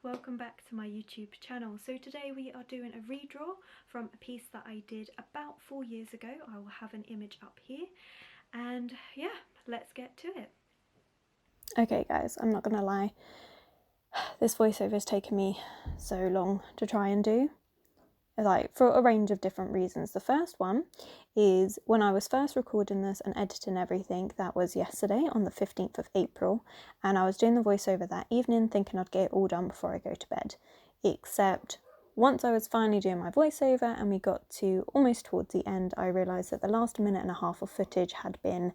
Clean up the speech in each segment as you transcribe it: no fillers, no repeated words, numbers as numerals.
welcome back to my YouTube channel. So today we are doing a redraw from a piece that I did about 4 years ago. I will have an image up here and yeah, let's get to it. Okay guys, I'm not gonna lie, this voiceover has taken me so long to try and do, like for a range of different reasons. The first one is when I was first recording this and editing everything, that was yesterday on the 15th of April, and I was doing the voiceover that evening thinking I'd get it all done before I go to bed, except once I was finally doing my voiceover and we got to almost towards the end, I realised that the last minute and a half of footage had been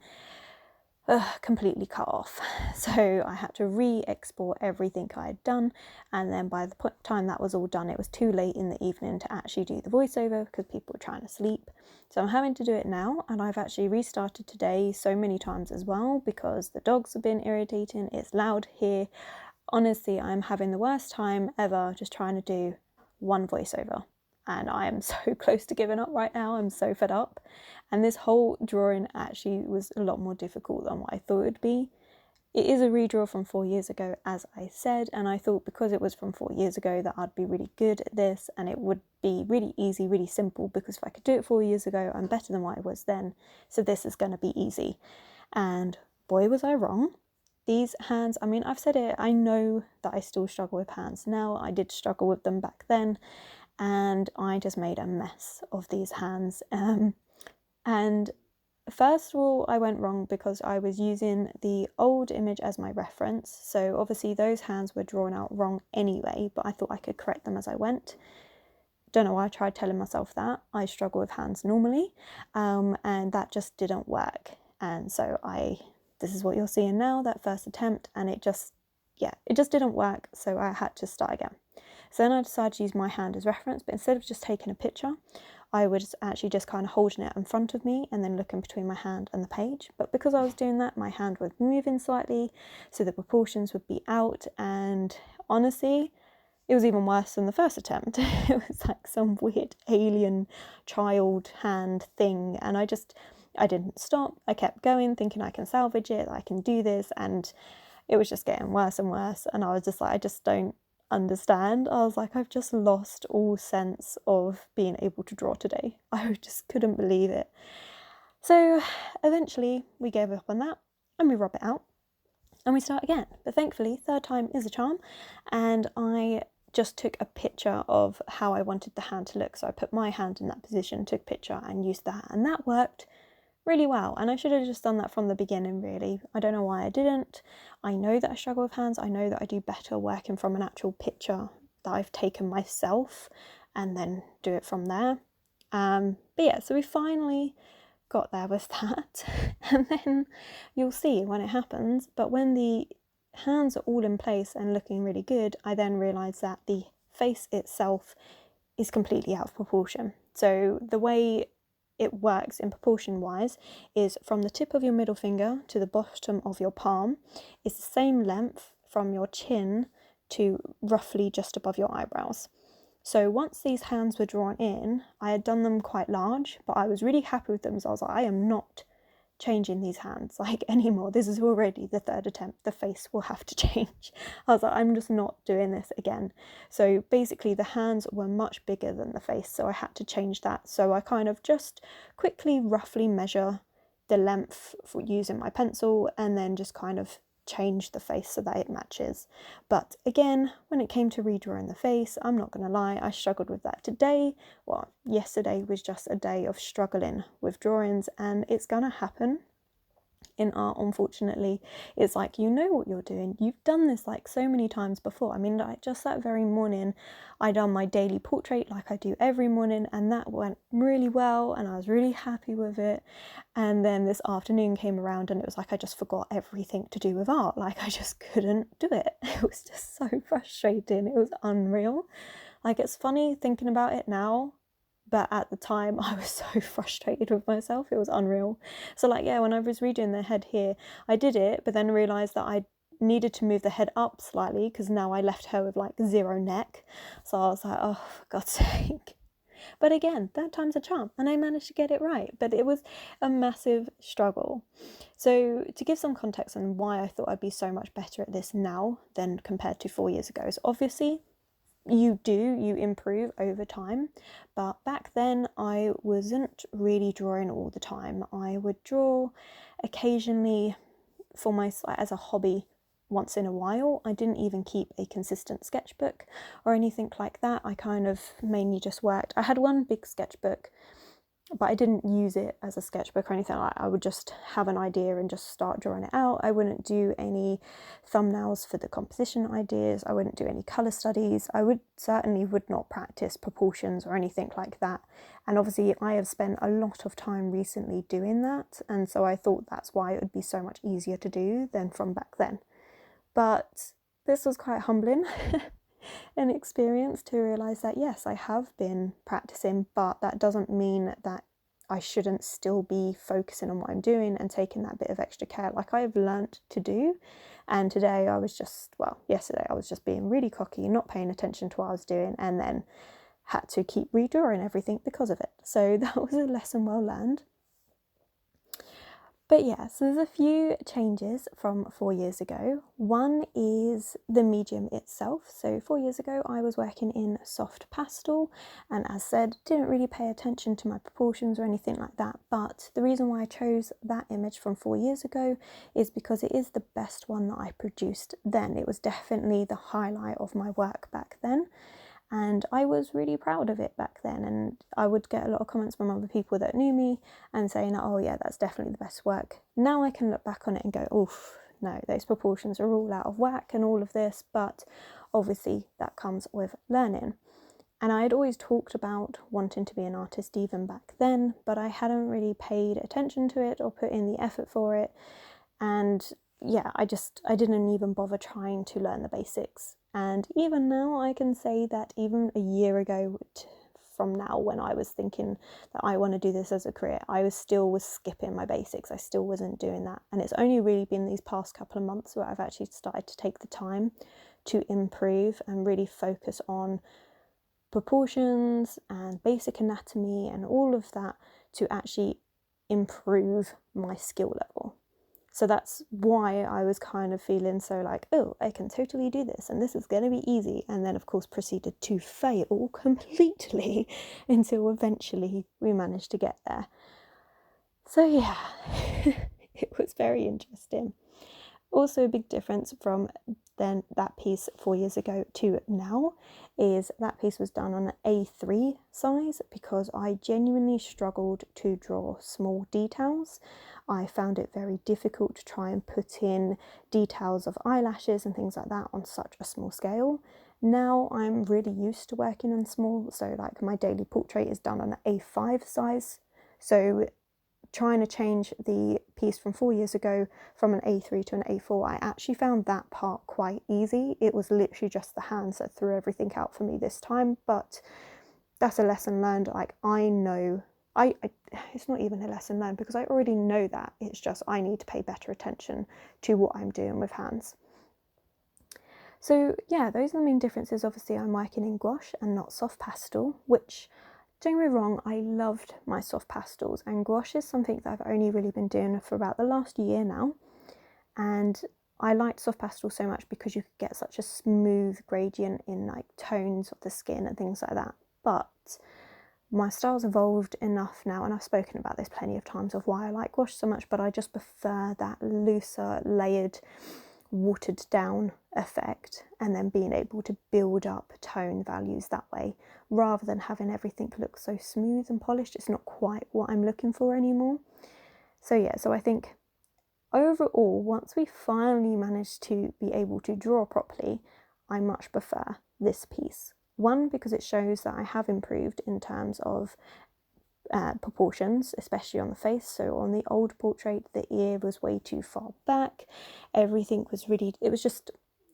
completely cut off, so I had to re-export everything I had done, and then by the time that was all done it was too late in the evening to actually do the voiceover because people were trying to sleep. So I'm having to do it now, and I've actually restarted today so many times as well because the dogs have been irritating. It's loud here. Honestly, I'm having the worst time ever just trying to do one voiceover, and I am so close to giving up right now. I'm so fed up. And this whole drawing actually was a lot more difficult than what I thought it would be. It is a redraw from 4 years ago, as I said, and I thought because it was from 4 years ago that I'd be really good at this and it would be really easy, really simple, because if I could do it 4 years ago, I'm better than what I was then, so this is going to be easy. And boy was I wrong. These hands, I mean, I've said it, I know that I still struggle with hands now. I did struggle with them back then, and I just made a mess of these hands. And first of all, I went wrong because I was using the old image as my reference. So obviously those hands were drawn out wrong anyway, but I thought I could correct them as I went. Don't know why I tried telling myself that. I struggle with hands normally, and that just didn't work. And so this is what you're seeing now, that first attempt, and it just didn't work. So I had to start again. So then I decided to use my hand as reference, but instead of just taking a picture, I was actually just kind of holding it in front of me and then looking between my hand and the page. But because I was doing that, my hand was moving slightly, so the proportions would be out, and honestly, it was even worse than the first attempt. It was like some weird alien child hand thing, and I didn't stop. I kept going, thinking I can salvage it, I can do this, and it was just getting worse and worse, and I was just like, I just don't understand. I was like, I've just lost all sense of being able to draw today. I just couldn't believe it. So eventually we gave up on that and we rub it out and we start again. But thankfully, third time is a charm, and I just took a picture of how I wanted the hand to look. So I put my hand in that position, took a picture and used that, and that worked really well. And I should have just done that from the beginning, really. I don't know why I didn't. I know that I struggle with hands. I know that I do better working from an actual picture that I've taken myself and then do it from there. But yeah, so we finally got there with that. And then you'll see when it happens, but when the hands are all in place and looking really good, I then realised that the face itself is completely out of proportion. So the way it works in proportion wise is from the tip of your middle finger to the bottom of your palm is the same length from your chin to roughly just above your eyebrows. So once these hands were drawn in, I had done them quite large, but I was really happy with them, so I was like, I am not changing these hands like anymore. This is already the third attempt. The face will have to change. I was like, I'm just not doing this again. So basically the hands were much bigger than the face, so I had to change that. So I kind of just quickly roughly measure the length for using my pencil and then just kind of change the face so that it matches. But again, when it came to redrawing the face, I'm not gonna lie, I struggled with that today. Well, yesterday was just a day of struggling with drawings, and it's gonna happen in art, unfortunately. It's like, you know what you're doing, you've done this like so many times before. I mean, like just that very morning I done my daily portrait like I do every morning, and that went really well and I was really happy with it. And then this afternoon came around and it was like I just forgot everything to do with art. Like I just couldn't do it. It was just so frustrating. It was unreal. Like, it's funny thinking about it now, but at the time I was so frustrated with myself. It was unreal. So like, yeah, when I was redoing the head here, I did it, but then realised that I needed to move the head up slightly because now I left her with like zero neck. So I was like, oh, for God's sake. But again, third time's a charm, and I managed to get it right, but it was a massive struggle. So to give some context on why I thought I'd be so much better at this now than compared to 4 years ago is obviously you improve over time, but back then I wasn't really drawing all the time. I would draw occasionally for as a hobby once in a while. I didn't even keep a consistent sketchbook or anything like that. I kind of mainly just worked. I had one big sketchbook, but I didn't use it as a sketchbook or anything like that. I would just have an idea and just start drawing it out. I wouldn't do any thumbnails for the composition ideas. I wouldn't do any colour studies. I would not practice proportions or anything like that. And obviously I have spent a lot of time recently doing that, and so I thought that's why it would be so much easier to do than from back then. But this was quite humbling. An experience to realise that yes, I have been practicing, but that doesn't mean that I shouldn't still be focusing on what I'm doing and taking that bit of extra care like I've learnt to do. And yesterday I was just being really cocky, not paying attention to what I was doing, and then had to keep redrawing everything because of it. So that was a lesson well learned. But yeah, so there's a few changes from 4 years ago. One is the medium itself. So 4 years ago I was working in soft pastel, and as said, didn't really pay attention to my proportions or anything like that. But the reason why I chose that image from 4 years ago is because it is the best one that I produced then. It was definitely the highlight of my work back then. And I was really proud of it back then, and I would get a lot of comments from other people that knew me and saying, oh yeah, that's definitely the best work. Now I can look back on it and go, oof, no, those proportions are all out of whack and all of this, but obviously that comes with learning. And I had always talked about wanting to be an artist even back then, but I hadn't really paid attention to it or put in the effort for it. And yeah, I didn't even bother trying to learn the basics. And even now I can say that even a year ago from now, when I was thinking that I want to do this as a career, I was skipping my basics. I still wasn't doing that. And it's only really been these past couple of months where I've actually started to take the time to improve and really focus on proportions and basic anatomy and all of that to actually improve my skill level. So that's why I was kind of feeling so like, oh, I can totally do this and this is going to be easy. And then, of course, proceeded to fail completely until eventually we managed to get there. So yeah, it was very interesting. Also, a big difference from then that piece 4 years ago to now is that piece was done on an A3 size because I genuinely struggled to draw small details. I found it very difficult to try and put in details of eyelashes and things like that on such a small scale. Now I'm really used to working on small, so like my daily portrait is done on an A5 size. So trying to change the piece from 4 years ago from an A3 to an A4, I actually found that part quite easy. It was literally just the hands that threw everything out for me this time, but that's a lesson learned. Like I know, it's not even a lesson learned because I already know that. It's just I need to pay better attention to what I'm doing with hands. So yeah, those are the main differences. Obviously I'm working in gouache and not soft pastel, which, don't get me wrong, I loved my soft pastels, and gouache is something that I've only really been doing for about the last year now. And I liked soft pastel so much because you could get such a smooth gradient in like tones of the skin and things like that. But my style's evolved enough now, and I've spoken about this plenty of times of why I like gouache so much, but I just prefer that looser, layered, watered down effect, and then being able to build up tone values that way rather than having everything look so smooth and polished. It's not quite what I'm looking for anymore. So yeah, so I think overall, once we finally managed to be able to draw properly, I much prefer this piece. One, because it shows that I have improved in terms of proportions, especially on the face. So on the old portrait, the ear was way too far back. Everything was really, it was just,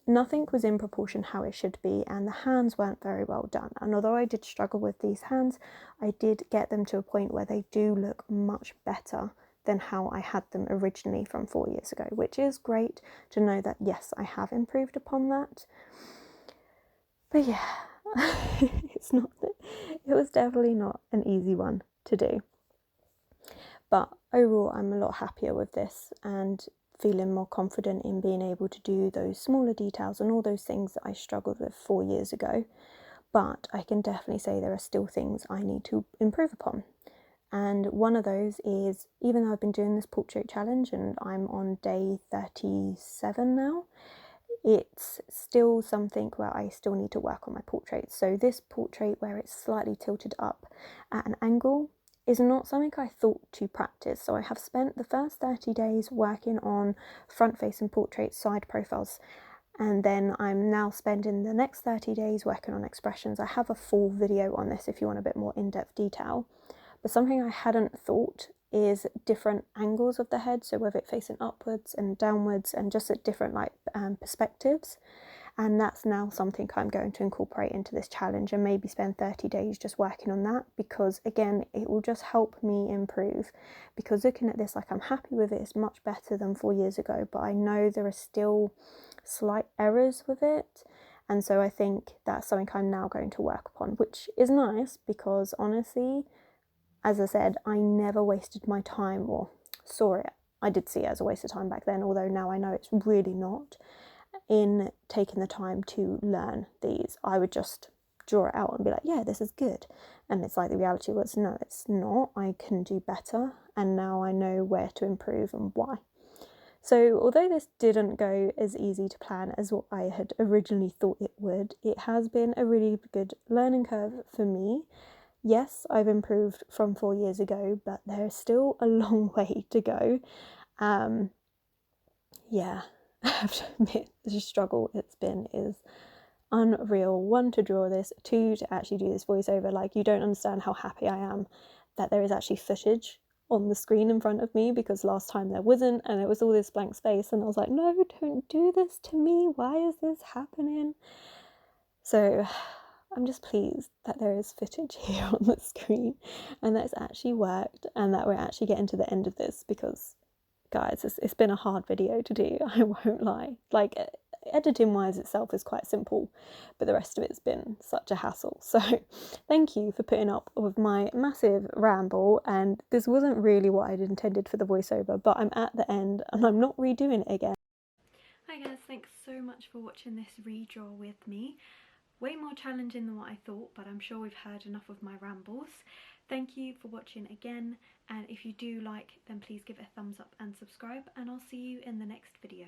nothing was in proportion how it should be, and the hands weren't very well done. And although I did struggle with these hands, I did get them to a point where they do look much better than how I had them originally from 4 years ago, which is great to know that yes, I have improved upon that. But yeah, It's not, it was definitely not an easy one to do. But overall, I'm a lot happier with this and feeling more confident in being able to do those smaller details and all those things that I struggled with 4 years ago. But I can definitely say there are still things I need to improve upon. And one of those is, even though I've been doing this portrait challenge and I'm on day 37 now, it's still something where I still need to work on my portraits. So this portrait where it's slightly tilted up at an angle is not something I thought to practice. So I have spent the first 30 days working on front-facing portraits, side profiles, and then I'm now spending the next 30 days working on expressions. I have a full video on this if you want a bit more in-depth detail. But something I hadn't thought is different angles of the head, so whether it's facing upwards and downwards and just at different perspectives. And that's now something I'm going to incorporate into this challenge and maybe spend 30 days just working on that, because again, it will just help me improve. Because looking at this, like, I'm happy with it, it's much better than 4 years ago, but I know there are still slight errors with it. And so I think that's something I'm now going to work upon, which is nice because honestly, as I said, I never wasted my time, or saw it. I did see it as a waste of time back then, although now I know it's really not, in taking the time to learn these. I would just draw it out and be like, yeah, this is good. And it's like the reality was, no, it's not. I can do better. And now I know where to improve and why. So although this didn't go as easy to plan as what I had originally thought it would, it has been a really good learning curve for me. Yes, I've improved from 4 years ago, but there's still a long way to go. Yeah, I have to admit, the struggle it's been is unreal. 1, to draw this, 2, to actually do this voiceover. Like, you don't understand how happy I am that there is actually footage on the screen in front of me, because last time there wasn't, and it was all this blank space, and I was like, no, don't do this to me. Why is this happening? So I'm just pleased that there is footage here on the screen and that it's actually worked and that we're actually getting to the end of this, because guys, it's been a hard video to do, I won't lie. Like, editing wise itself is quite simple, but the rest of it's been such a hassle. So thank you for putting up with my massive ramble, and this wasn't really what I'd intended for the voiceover, but I'm at the end and I'm not redoing it again. Hi guys, thanks so much for watching this redraw with me. Way more challenging than what I thought, but I'm sure we've heard enough of my rambles. Thank you for watching again, and if you do like, then please give it a thumbs up and subscribe, and I'll see you in the next video.